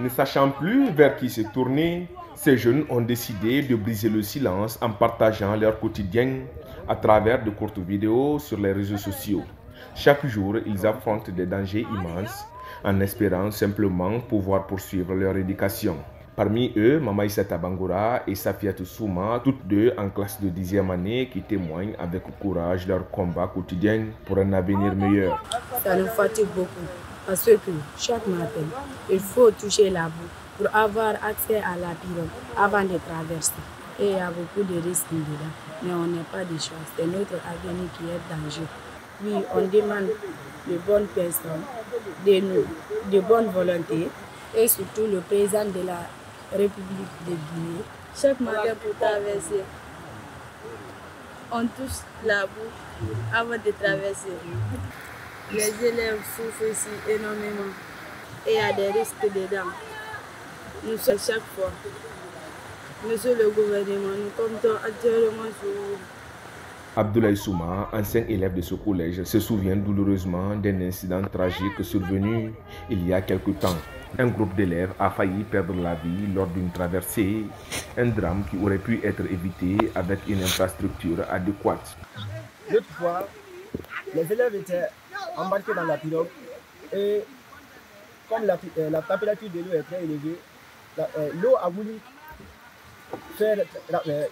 Ne sachant plus vers qui se tourner, ces jeunes ont décidé de briser le silence en partageant leur quotidien à travers de courtes vidéos sur les réseaux sociaux. Chaque jour, ils affrontent des dangers immenses en espérant simplement pouvoir poursuivre leur éducation. Parmi eux, Mama Issata Bangoura et Safiatou Souma, toutes deux en classe de 10e année, qui témoignent avec courage leur combat quotidien pour un avenir meilleur. Ça nous fatigue beaucoup parce que chaque matin, il faut toucher la boue pour avoir accès à la pirogue avant de traverser. Et il y a beaucoup de risques dedans, mais on n'a pas de chance. C'est notre avenir qui est en jeu. Oui, on demande de bonnes personnes, de bonne volonté et surtout le président de la République de Guinée. Chaque matin pour traverser, on touche la boue avant de traverser. Les élèves souffrent ici énormément et il y a des risques dedans. Nous sommes chaque fois. Monsieur le gouvernement, nous comptons actuellement sur vous. Abdoulaye Souma, ancien élève de ce collège, se souvient douloureusement d'un incident tragique survenu il y a quelque temps. Un groupe d'élèves a failli perdre la vie lors d'une traversée, un drame qui aurait pu être évité avec une infrastructure adéquate. L'autre fois, les élèves étaient embarqués dans la pirogue et comme la température de l'eau est très élevée, l'eau a voulu faire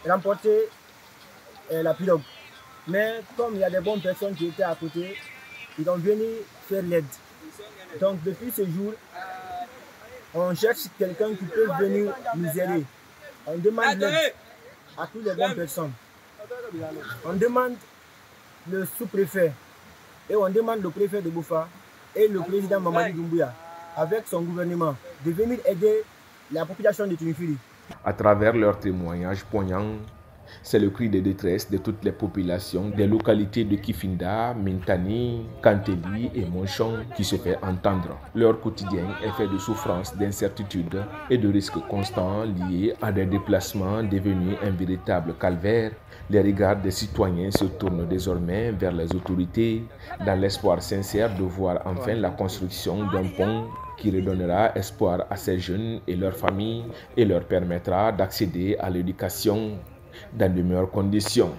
remporter la pirogue. Mais comme il y a des bonnes personnes qui étaient à côté, ils ont venu faire l'aide. Donc depuis ce jour, on cherche quelqu'un qui peut venir nous aider. On demande l'aide à toutes les bonnes personnes. On demande le sous-préfet et on demande le préfet de Boufa et le président Mamadi Doumbouya avec son gouvernement de venir aider la population de Tunifili. À travers leurs témoignages poignants, c'est le cri de détresse de toutes les populations des localités de Kifinda, Mintani, Kanteli et Monchon qui se fait entendre. Leur quotidien est fait de souffrances, d'incertitudes et de risques constants liés à des déplacements devenus un véritable calvaire. Les regards des citoyens se tournent désormais vers les autorités dans l'espoir sincère de voir enfin la construction d'un pont qui redonnera espoir à ces jeunes et leurs familles et leur permettra d'accéder à l'éducation dans de meilleures conditions.